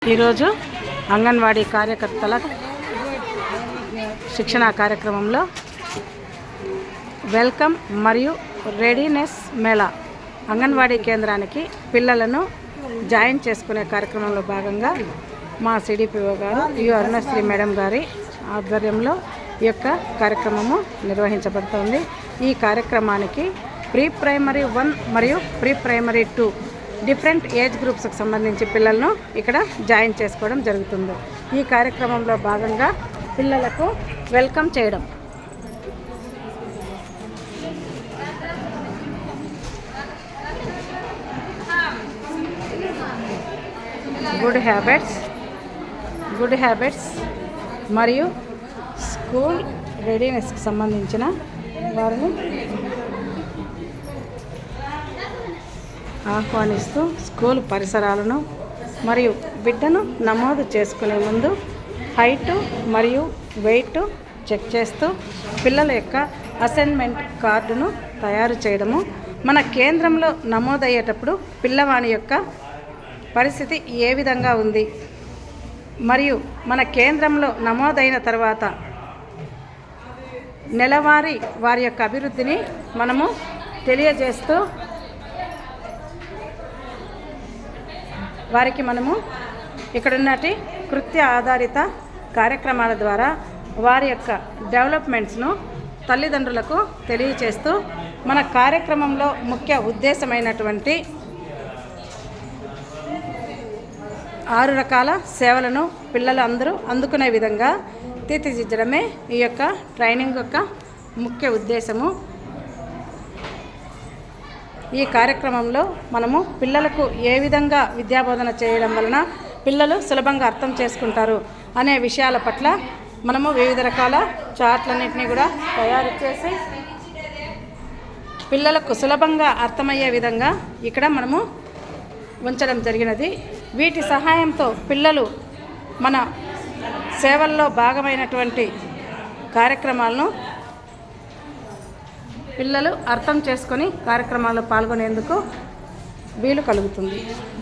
ఈరోజు అంగన్వాడీ కార్యకర్తల శిక్షణ కార్యక్రమంలో వెల్కమ్ మరియు రెడీనెస్ మేళా అంగన్వాడీ కేంద్రానికి పిల్లలను జాయిన్ చేసుకునే కార్యక్రమంలో భాగంగా మా సిడిపిఓ గారు అరుణశ్రీ మేడం గారి ఆధ్వర్యంలో ఈ యొక్క కార్యక్రమము నిర్వహించబడుతుంది. ఈ కార్యక్రమానికి ప్రీ ప్రైమరీ 1 మరియు ప్రీ ప్రైమరీ 2 డిఫరెంట్ ఏజ్ గ్రూప్స్కి సంబంధించి పిల్లలను ఇక్కడ జాయిన్ చేసుకోవడం జరుగుతుంది. ఈ కార్యక్రమంలో భాగంగా పిల్లలకు వెల్కమ్ చేయడం, గుడ్ హ్యాబిట్స్ మరియు స్కూల్ రెడీనెస్కి సంబంధించిన వారిని ఆహ్వానిస్తూ స్కూల్ పరిసరాలను మరియు బిడ్డను నమోదు చేసుకునే ముందు హైటు మరియు వెయిట్ చెక్ చేస్తూ పిల్లల యొక్క అసైన్మెంట్ కార్డును తయారు చేయడము, మన కేంద్రంలో నమోదయ్యేటప్పుడు పిల్లవాని యొక్క పరిస్థితి ఏ విధంగా ఉంది మరియు మన కేంద్రంలో నమోదైన తర్వాత నెలవారీ వారి యొక్క అభివృద్ధిని మనము తెలియజేస్తూ వారికి మనము ఇక్కడున్నటి కృత్య ఆధారిత కార్యక్రమాల ద్వారా వారి యొక్క డెవలప్మెంట్స్ను తల్లిదండ్రులకు తెలియచేస్తూ మన కార్యక్రమంలో ముఖ్య ఉద్దేశమైనటువంటి 6 రకాల సేవలను పిల్లలు అందరూ అందుకునే విధంగా తీర్చిదిద్దడమే ఈ యొక్క ట్రైనింగ్ యొక్క ముఖ్య ఉద్దేశము. ఈ కార్యక్రమంలో మనము పిల్లలకు ఏ విధంగా విద్యాబోధన చేయడం వలన పిల్లలు సులభంగా అర్థం చేసుకుంటారు అనే విషయాల పట్ల మనము వివిధ రకాల చార్ట్లన్నింటినీ కూడా తయారు చేసి పిల్లలకు సులభంగా అర్థమయ్యే విధంగా ఇక్కడ మనము ఉంచడం జరిగినది. వీటి సహాయంతో పిల్లలు మన సేవల్లో భాగమైనటువంటి కార్యక్రమాలను పిల్లలు అర్థం చేసుకొని కార్యక్రమాల్లో పాల్గొనేందుకు వీలు కలుగుతుంది.